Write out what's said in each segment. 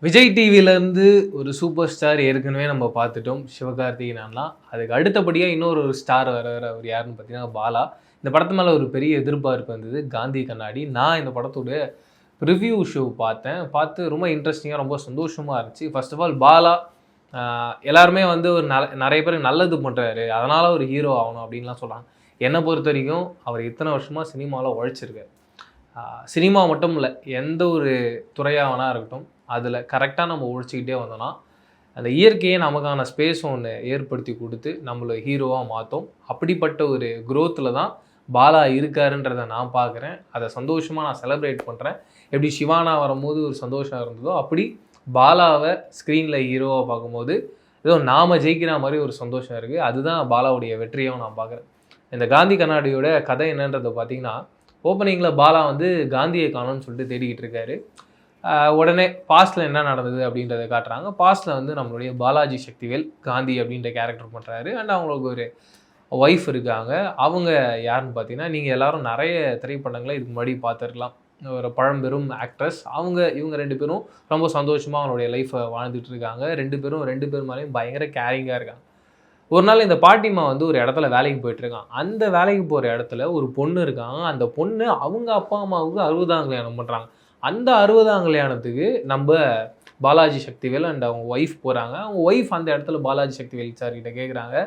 விஜய் டிவிலேருந்து ஒரு super star ஏற்கனவே நம்ம பார்த்துட்டோம் சிவகார்த்திகேயன்லாம். அதுக்கு அடுத்தபடியாக இன்னொரு ஸ்டார் வர்றாரு. அவர் யாருன்னு பார்த்தீங்கன்னா பாலா. இந்த படத்து மேலே ஒரு பெரிய எதிர்பார்ப்பு இருந்தது. காந்தி கண்ணாடி. நான் இந்த படத்தோட ரிவ்யூ ஷோ பார்த்தேன். பார்த்து ரொம்ப இன்ட்ரெஸ்டிங்காக ரொம்ப சந்தோஷமாக இருந்துச்சு. ஃபர்ஸ்ட் ஆஃப் ஆல் பாலா எல்லாருமே வந்து ஒரு நிறைய பேருக்கு நல்லது பண்ணுறாரு, அதனால் ஒரு ஹீரோ ஆகணும் அப்படின்லாம் சொல்கிறாங்க. என்னை பொறுத்த வரைக்கும் அவர் இத்தனை வருஷமாக சினிமாவில் உழைச்சிருக்காரு. சினிமா மட்டும் இல்லை, எந்த ஒரு துறையாக வேணா இருக்கட்டும், அதில் கரெக்டாக நம்ம உழைச்சிக்கிட்டே வந்தோம்னா அந்த இயற்கையை நமக்கான ஸ்பேஸ் ஒன்று ஏற்படுத்தி கொடுத்து நம்மளை ஹீரோவாக மாற்றும். அப்படிப்பட்ட ஒரு க்ரோத்தில் தான் பாலா இருக்காருன்றதை நான் பார்க்குறேன். அதை சந்தோஷமாக நான் செலிப்ரேட் பண்ணுறேன். எப்படி சிவானா வரும்போது ஒரு சந்தோஷம் இருந்ததோ, அப்படி பாலாவை ஸ்க்ரீனில் ஹீரோவாக பார்க்கும்போது ஏதோ நாம் ஜெயிக்கிற மாதிரி ஒரு சந்தோஷம் இருக்குது. அதுதான் பாலாவுடைய வெற்றியாகவும் நான் பார்க்குறேன். இந்த காந்தி கண்ணாடியோட கதை என்னன்றதை பார்த்தீங்கன்னா, ஓப்பனிங்கில் பாலா வந்து காந்தியை காணோன்னு சொல்லிட்டு தேடிக்கிட்டு இருக்காரு. உடனே பாஸ்ட்டில் என்ன நடந்தது அப்படின்றத காட்டுறாங்க. பாஸ்ட்டில் வந்து நம்மளுடைய பாலாஜி சக்திவேல் காந்தி அப்படின்ற கேரக்டர் பண்ணுறாரு. அண்ட் அவங்களுக்கு ஒரு ஒய்ஃப் இருக்காங்க. அவங்க யாருன்னு பார்த்தீங்கன்னா, நீங்கள் எல்லோரும் நிறைய திரைப்படங்களை இதுக்கு முன்னாடி பார்த்துருக்கலாம். ஒரு பழம்பெரும் ஆக்ட்ரஸ். இவங்க 2 பேரும் ரொம்ப சந்தோஷமாக அவங்களுடைய லைஃப்பை வாழ்ந்துட்டு இருக்காங்க. 2 பேர் மேலேயும் பயங்கர கேரிங்காக இருக்காங்க. ஒரு நாள் இந்த பாட்டிமா வந்து ஒரு இடத்துல வேலைக்கு போயிட்டுருக்கான். அந்த வேலைக்கு போகிற இடத்துல ஒரு பொண்ணு இருக்காங்க. அந்த பொண்ணு அவங்க அப்பா அம்மாவுக்கு 60ஆம் கல்யாணம் பண்ணுறாங்க. அந்த 60ஆம் கல்யாணத்துக்கு நம்ம பாலாஜி சக்திவேல் அண்ட் அவங்க ஒய்ஃப் போகிறாங்க. அவங்க ஒய்ஃப் அந்த இடத்துல பாலாஜி சக்திவேல் சார்கிட்ட கேட்குறாங்க,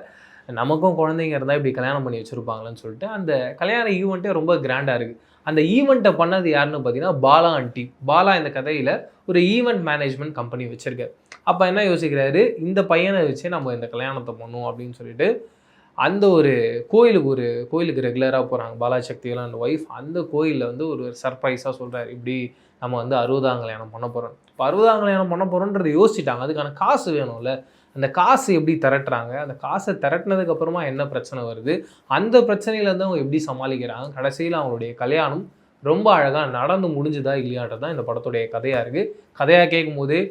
நமக்கும் குழந்தைங்க இருந்தால் இப்படி கல்யாணம் பண்ணி வச்சுருப்பாங்களேன்னு சொல்லிட்டு. அந்த கல்யாண ஈவெண்ட்டே ரொம்ப கிராண்டாக இருக்குது. அந்த ஈவெண்ட்டை பண்ணது யாருன்னு பார்த்தீங்கன்னா பாலா அண்ட் டீம். பாலா இந்த கதையில் ஒரு ஈவெண்ட் மேனேஜ்மெண்ட் கம்பெனி வச்சுருக்காரு. அப்போ என்ன யோசிக்கிறாரு, இந்த பையனை வச்சே நம்ம இந்த கல்யாணத்தை பண்ணுவோம் அப்படின்னு சொல்லிட்டு அந்த ஒரு கோயிலுக்கு ரெகுலராக போகிறாங்க பாலாஜி சக்திவேல் அண்ட் ஒய்ஃப். அந்த கோயிலில் வந்து ஒரு சர்ப்ரைஸாக சொல்கிறார், இப்படி நம்ம வந்து 60ஆம் கல்யாணம் பண்ண போகிறோம். இப்போ 60ஆம் கல்யாணம் பண்ண போகிறோன்றதை யோசிச்சுட்டாங்க. அதுக்கான காசு வேணும்ல, அந்த காசு எப்படி திரட்டுறாங்க, அந்த காசை திரட்டினதுக்கப்புறமா என்ன பிரச்சனை வருது, அந்த பிரச்சனையிலேருந்து அவங்க எப்படி சமாளிக்கிறாங்க, கடைசியில் அவங்களுடைய கல்யாணம் ரொம்ப அழகாக நடந்து முடிஞ்சுதா இல்லையான்றது தான் இந்த படத்துடைய கதையாக இருக்குது. கதையாக கேட்கும் போதே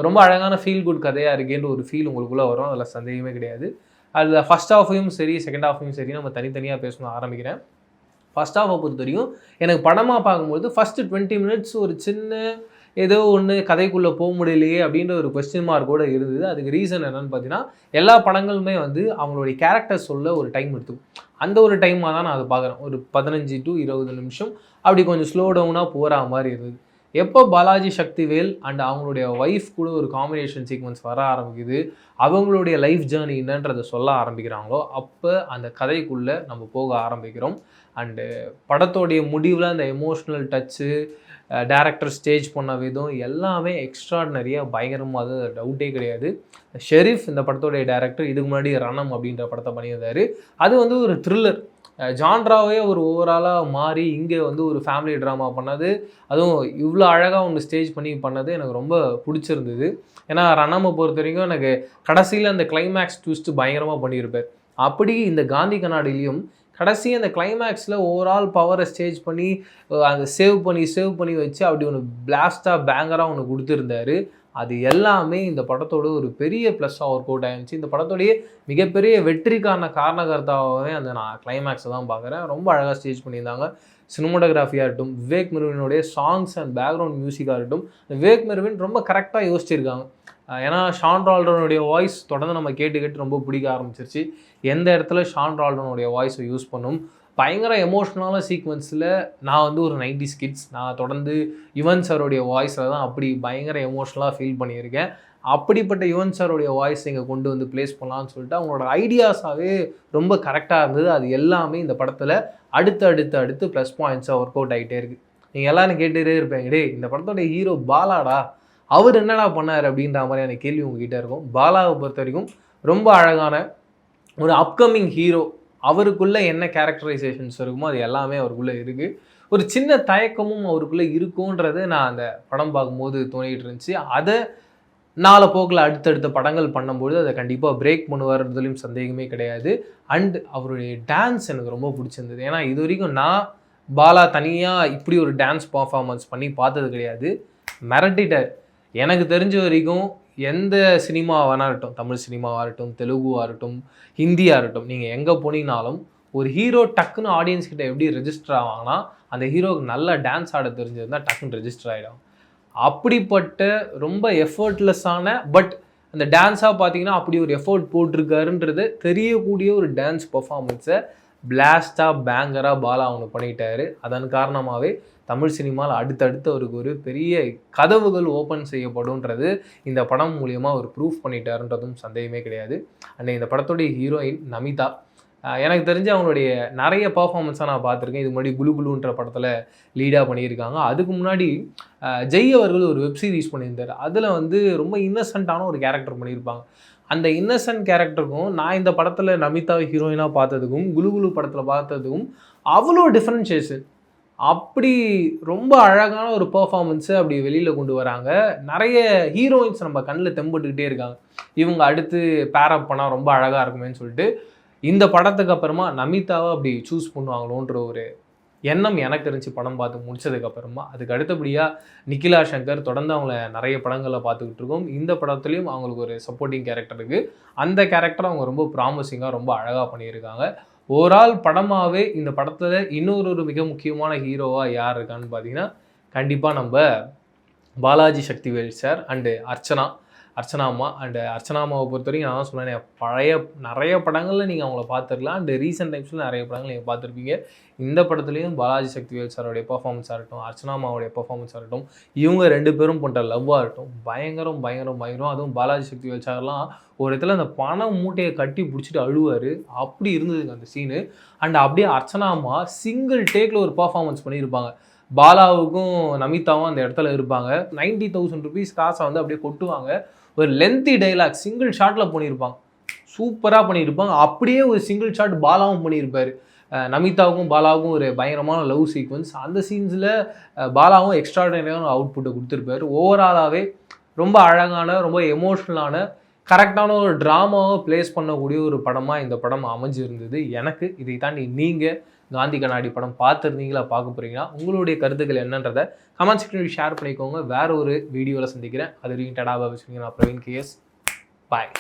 ரொம்ப அழகான ஃபீல் குட் கதையாக இருக்கேன்ற ஒரு ஃபீல் உங்களுக்குள்ளே வரும். அதில் சந்தேகமே கிடையாது. அதில் ஃபஸ்ட் ஹாஃபையும் சரி செகண்ட் ஹாஃபையும் சரி நம்ம தனித்தனியாக பேசணும் ஆரம்பிக்கிறேன். ஃபஸ்ட் ஹாஃபை பொறுத்த வரைக்கும் எனக்கு படமாக பார்க்கும்போது ஃபஸ்ட்டு 20 மினிட்ஸ் ஒரு சின்ன ஏதோ ஒன்று கதைக்குள்ளே போக முடியலையே அப்படின்ற ஒரு கொஸ்டின் மார்க் கூட இருந்தது. அதுக்கு ரீசன் என்னென்னு பார்த்தீங்கன்னா, எல்லா படங்களுமே வந்து அவங்களுடைய கேரக்டர் சொல்ல ஒரு டைம் எடுத்துக்கும். அந்த ஒரு டைமாக தான் நான் அதை பார்க்குறேன். ஒரு 15 to 20 நிமிஷம் அப்படி கொஞ்சம் ஸ்லோ டவுனாக போகிற மாதிரி இருந்தது. எப்போ பாலாஜி சக்திவேல் அண்ட் அவங்களுடைய ஒய்ஃப் கூட ஒரு காம்பினேஷன் சீக்வன்ஸ் வர ஆரம்பிக்குது, அவங்களுடைய லைஃப் ஜேர்னி என்னன்றதை சொல்ல ஆரம்பிக்கிறாங்களோ, அப்போ அந்த கதைக்குள்ளே நம்ம போக ஆரம்பிக்கிறோம். அண்டு படத்தோடைய முடிவில் அந்த எமோஷ்னல் டச்சு, டேரக்டர் ஸ்டேஜ் பண்ண விதம் எல்லாமே எக்ஸ்ட்ராடினரியாக பயங்கரமாக, அது டவுட்டே கிடையாது. ஷெரீஃப் இந்த படத்தோடைய டேரக்டர். இதுக்கு முன்னாடி ரணம் அப்படின்ற படத்தை பண்ணியிருந்தார். அது வந்து ஒரு த்ரில்லர் ஜான்ராவே ஒரு ஓவராலாக மாறி இங்கே வந்து ஒரு ஃபேமிலி ட்ராமா பண்ணது, அதுவும் இவ்வளோ அழகாக ஒன்று ஸ்டேஜ் பண்ணது எனக்கு ரொம்ப பிடிச்சிருந்தது. ஏன்னா ரணமை பொறுத்த வரைக்கும் எனக்கு கடைசியில் அந்த கிளைமேக்ஸ் ட்விஸ்ட்டு பயங்கரமாக பண்ணியிருப்பார். அப்படி இந்த காந்தி கண்ணாடிலையும் கடைசி அந்த கிளைமேக்ஸில் ஓவரால் பவரை ஸ்டேஜ் பண்ணி அந்த சேவ் பண்ணி வச்சு அப்படி ஒன்று பிளாஸ்டாக பேங்கராக ஒன்று கொடுத்துருந்தாரு. அது எல்லாமே இந்த படத்தோட ஒரு பெரிய ப்ளஸ்ஸாக ஒர்க் அவுட் ஆகிருந்துச்சு. இந்த படத்தோடைய மிகப்பெரிய வெற்றிக்கான காரணகர்த்தாவே அந்த நான் கிளைமேக்ஸை தான் பார்க்குறேன். ரொம்ப அழகாக ஸ்டேஜ் பண்ணியிருந்தாங்க. சினிமோட்டோகிராஃபியாக இருக்கட்டும், விவேக் மெர்வினுடைய சாங்ஸ் அண்ட் பேக்ரவுண்ட் மியூசிக்காக இருக்கட்டும், விவேக் மெர்வின் ரொம்ப கரெக்டாக யோசிச்சிருக்காங்க. ஏன்னா ஷான் ரால்டனுடைய வாய்ஸ் தொடர்ந்து நம்ம கேட்டு ரொம்ப பிடிக்க ஆரம்பிச்சிருச்சு. எந்த இடத்துல ஷான் ரால்டனுடைய வாய்ஸை யூஸ் பண்ணும், பயங்கர எமோஷ்னலான சீக்வன்ஸில் நான் வந்து ஒரு 90s கிட்ஸ், நான் தொடர்ந்து யுவன் சாரோடைய வாய்ஸில் தான் அப்படி பயங்கர எமோஷ்னலாக ஃபீல் பண்ணியிருக்கேன். அப்படிப்பட்ட யுவன் சாரோடைய வாய்ஸ் இங்கே கொண்டு வந்து ப்ளேஸ் பண்ணலான்னு சொல்லிட்டு அவங்களோட ஐடியாஸாகவே ரொம்ப கரெக்டாக இருந்தது. அது எல்லாமே இந்த படத்தில் அடுத்து ப்ளஸ் பாயிண்ட்ஸாக ஒர்க் அவுட் ஆகிட்டே இருக்குது. நீங்கள் எல்லோரும் கேட்டுகிட்டே இருப்பீங்க, டே இந்த படத்தோடைய ஹீரோ பாலாடா, அவர் என்னடா பண்ணார் அப்படின்ற மாதிரியான கேள்வி உங்ககிட்ட இருக்கும். பாலாவை பொறுத்த வரைக்கும் ரொம்ப அழகான ஒரு அப்கமிங் ஹீரோ. அவருக்குள்ளே என்ன கேரக்டரைசேஷன்ஸ் இருக்குமோ அது எல்லாமே அவருக்குள்ளே இருக்குது. ஒரு சின்ன தயக்கமும் அவருக்குள்ளே இருக்குன்றது நான் அந்த படம் பார்க்கும்போது தோணிகிட்டு இருந்துச்சு. அதை போக்கில் அடுத்தடுத்த படங்கள் பண்ணும்போது அதை கண்டிப்பாக பிரேக் பண்ணுவார்ன்றதுலையும் சந்தேகமே கிடையாது. அண்ட் அவருடைய டான்ஸ் எனக்கு ரொம்ப பிடிச்சிருந்தது. ஏன்னா இது வரைக்கும் நான் பாலா தனியாக இப்படி ஒரு டான்ஸ் பர்ஃபார்மன்ஸ் பண்ணி பார்த்தது கிடையாது. மிரட்டிட்டார். எனக்கு தெரிஞ்ச வரைக்கும் எந்த சினிமாவாக இருக்கட்டும், தமிழ் சினிமாவாக இருக்கட்டும், தெலுங்குவாக இருக்கட்டும், ஹிந்தியாக இருக்கட்டும், நீங்கள் எங்கே போனீங்கனாலும் ஒரு ஹீரோ டக்குன்னு ஆடியன்ஸ் கிட்ட எப்படி ரெஜிஸ்டர் ஆவாங்கன்னா, அந்த ஹீரோவுக்கு நல்லா டான்ஸ் ஆட தெரிஞ்சிருந்தால் டக்குன்னு ரெஜிஸ்டர் ஆகிடும். அப்படிப்பட்ட ரொம்ப எஃபர்ட்லெஸ்ஸான பட் அந்த டான்ஸாக பார்த்தீங்கன்னா அப்படி ஒரு எஃபோர்ட் போட்டிருக்காருன்றது தெரியக்கூடிய ஒரு டான்ஸ் பர்ஃபார்மன்ஸை பிளாஸ்டாக பேங்கராக பாலா ஒன்று பண்ணிட்டாரு. அதன் காரணமாகவே தமிழ் சினிமாவில் அடுத்தடுத்து அவருக்கு ஒரு பெரிய கதவுகள் ஓப்பன் செய்யப்படும்ன்றது இந்த படம் மூலியமாக அவர் ப்ரூஃப் பண்ணிட்டாருன்றதும் சந்தேகமே கிடையாது. அண்ட் இந்த படத்துடைய ஹீரோயின் நமிதா, எனக்கு தெரிஞ்சு அவங்களுடைய நிறைய பர்ஃபார்மன்ஸாக நான் பார்த்துருக்கேன். இது முன்னாடி குலு குலுன்ற படத்தில் லீடாக பண்ணியிருக்காங்க. அதுக்கு முன்னாடி ஜெய் அவர்கள் ஒரு வெப் சீரிஸ் பண்ணியிருந்தார். அதில் வந்து ரொம்ப இன்னசென்ட்டான ஒரு கேரக்டர் பண்ணியிருப்பாங்க. அந்த இன்னசென்ட் கேரக்டருக்கும் நான் இந்த படத்தில் நமிதாவை ஹீரோயினாக பார்த்ததுக்கும் குலு குலு படத்தில் பார்த்ததுக்கும் அவ்வளோ டிஃப்ரென்ஷியேஷன். அப்படி ரொம்ப அழகான ஒரு பர்ஃபார்மன்ஸை அப்படி வெளியில் கொண்டு வராங்க. நிறைய ஹீரோயின்ஸ் நம்ம கண்ணில் தெம்பட்டுக்கிட்டே இருக்காங்க. இவங்க அடுத்து பேரப் பண்ணால் ரொம்ப அழகாக இருக்குமேன்னு சொல்லிட்டு இந்த படத்துக்கு அப்புறமா நமிதாவை அப்படி சூஸ் பண்ணுவாங்களோன்ற ஒரு எண்ணம் எனக்கு இருந்துச்சு படம் பார்த்து முடிச்சதுக்கப்புறமா. அதுக்கு அடுத்தபடியாக நிக்கிலா சங்கர் தொடர்ந்து அவங்கள நிறைய படங்களில் பார்த்துக்கிட்டு இருக்கோம். இந்த படத்துலையும் அவங்களுக்கு ஒரு சப்போர்ட்டிங் கேரக்டர் இருக்குது. அந்த கேரக்டரை அவங்க ரொம்ப ப்ராமிசிங்காக ரொம்ப அழகாக பண்ணியிருக்காங்க. ஓவரால் படமாகவே இந்த படத்தில் இன்னொரு மிக முக்கியமான ஹீரோவாக யார் இருக்கான்னு பார்த்தீங்கன்னா கண்டிப்பாக நம்ம பாலாஜி சக்திவேல் சார் அண்டு அர்ச்சனா அம்மா. அண்டு அர்ச்சனா அம்மாவை பொறுத்த வரைக்கும் நான் தான் சொன்னேன், நிறைய படங்களில் நீங்கள் அவங்கள பார்த்துருக்கலாம். அண்டு ரீசெண்ட் டைம்ஸில் நிறைய படங்கள் நீங்கள் பார்த்துருப்பீங்க. இந்த படத்துலையும் பாலாஜி சக்திவேல் சாரோடைய பர்ஃபார்மன்ஸாக இருக்கட்டும், அர்ச்சனா அம்மாவுடைய பர்ஃபார்மன்ஸாக இருக்கட்டும், இவங்க 2 பேரும் போன்ற லவ்வாக இருக்கட்டும், பயங்கரம். அதுவும் பாலாஜி சக்திவேல் சார்லாம் ஒரு இடத்துல அந்த பணம் மூட்டையை கட்டி பிடிச்சிட்டு அழுவார். அப்படி இருந்ததுங்க அந்த சீனு. அண்ட் அப்படியே அர்ச்சனா அம்மா சிங்கிள் டேக்கில் ஒரு பர்ஃபார்மன்ஸ் பண்ணியிருப்பாங்க. பாலாவுக்கும் நமிதாவும் அந்த இடத்துல இருப்பாங்க. 90,000 rupees காசை வந்து அப்படியே கொட்டுவாங்க. ஒரு லென்த்தி டைலாக் சிங்கிள் ஷாட்டில் பண்ணியிருப்பாங்க. சூப்பராக பண்ணியிருப்பாங்க. அப்படியே ஒரு சிங்கிள் ஷாட் பாலாவும் பண்ணியிருப்பார். நமிதாவுக்கும் பாலாவுக்கும் ஒரு பயங்கரமான லவ் சீக்வன்ஸ். அந்த சீன்ஸில் பாலாவும் எக்ஸ்ட்ராடனரியான அவுட்புட்டை கொடுத்துருப்பார். ஓவராலாகவே ரொம்ப அழகான, ரொம்ப எமோஷ்னலான, கரெக்டான ஒரு ட்ராமாவை ப்ளேஸ் பண்ணக்கூடிய ஒரு படமாக இந்த படம் அமைஞ்சிருந்தது எனக்கு. இதை தாண்டி நீங்கள் காந்தி கண்ணாடி படம் பார்த்துருந்தீங்களா, பார்க்க போகிறீங்கன்னா உங்களுடைய கருத்துக்கள் என்னன்றதை கமெண்ட் செக்ஷனில் ஷேர் பண்ணிக்கோங்க. வேறு ஒரு வீடியோவில் சந்திக்கிறேன். அது வரைக்கும் டடா பாய். நான் பிரவீன் KS. பாய்.